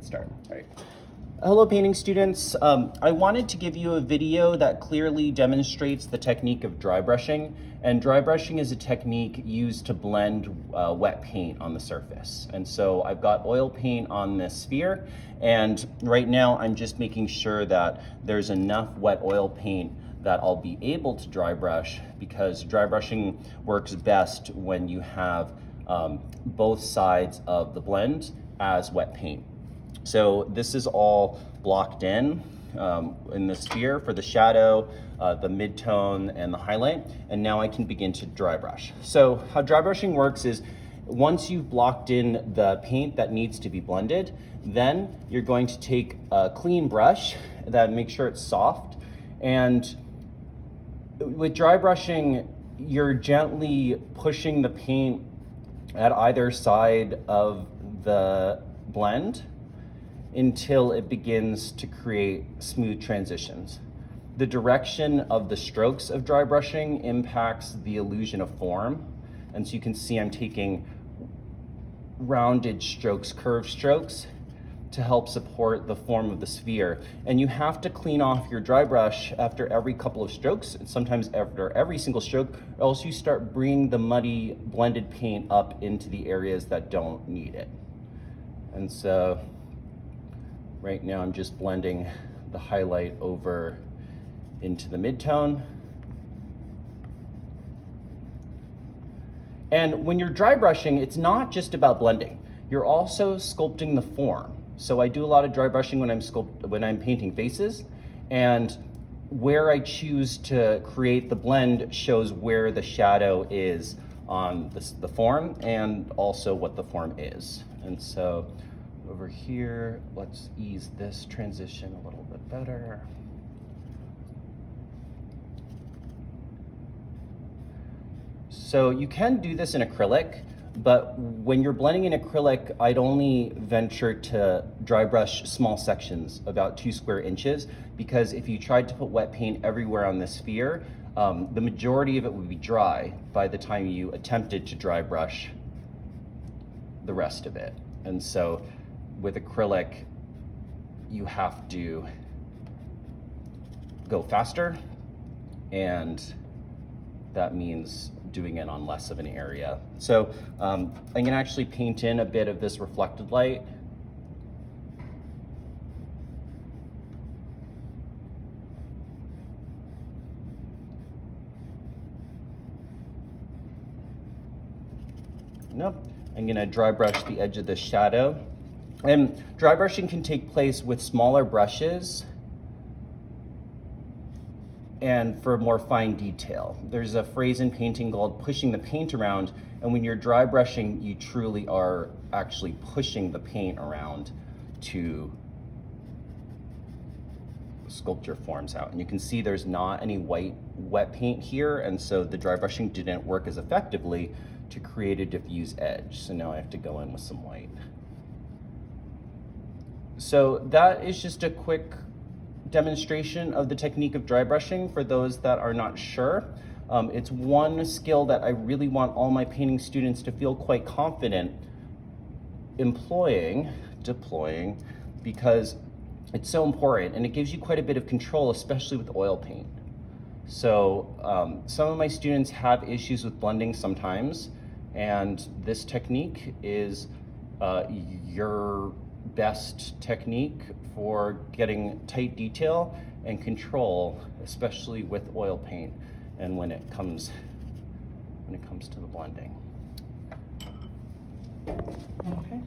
start. All right. Hello painting students. I wanted to give you a video that clearly demonstrates the technique of dry brushing. And dry brushing is a technique used to blend wet paint on the surface. And so I've got oil paint on this sphere, and right now I'm just making sure that there's enough wet oil paint that I'll be able to dry brush, because dry brushing works best when you have both sides of the blend as wet paint. So this is all blocked in the sphere for the shadow, the midtone, and the highlight. And now I can begin to dry brush. So how dry brushing works is, once you've blocked in the paint that needs to be blended, then you're going to take a clean brush that make sure it's soft. And with dry brushing, you're gently pushing the paint at either side of the blend until it begins to create smooth transitions. The direction of the strokes of dry brushing impacts the illusion of form. And so you can see I'm taking rounded strokes, curved strokes, to help support the form of the sphere. And you have to clean off your dry brush after every couple of strokes, and sometimes after every single stroke, or else you start bringing the muddy blended paint up into the areas that don't need it. And so right now I'm just blending the highlight over into the midtone. And when you're dry brushing, it's not just about blending. You're also sculpting the form. So I do a lot of dry brushing when I'm painting faces, and where I choose to create the blend shows where the shadow is on the form, and also what the form is. And so over here, let's ease this transition a little bit better. So you can do this in acrylic, but when you're blending in acrylic, I'd only venture to dry brush small sections, about 2 square inches, because if you tried to put wet paint everywhere on the sphere, the majority of it would be dry by the time you attempted to dry brush the rest of it. And so with acrylic, you have to go faster, and that means doing it on less of an area. So I'm gonna actually paint in a bit of this reflected light. Nope. I'm gonna dry brush the edge of the shadow. And dry brushing can take place with smaller brushes and for more fine detail. There's a phrase in painting called pushing the paint around, and when you're dry brushing, you truly are actually pushing the paint around to sculpt your forms out. And you can see there's not any wet paint here, and so the dry brushing didn't work as effectively to create a diffuse edge. So now I have to go in with some white. So that is just a quick demonstration of the technique of dry brushing for those that are not sure. It's one skill that I really want all my painting students to feel quite confident deploying, because it's so important, and it gives you quite a bit of control, especially with oil paint. So some of my students have issues with blending sometimes, and this technique is your best technique for getting tight detail and control, especially with oil paint and when it comes to the blending. Okay.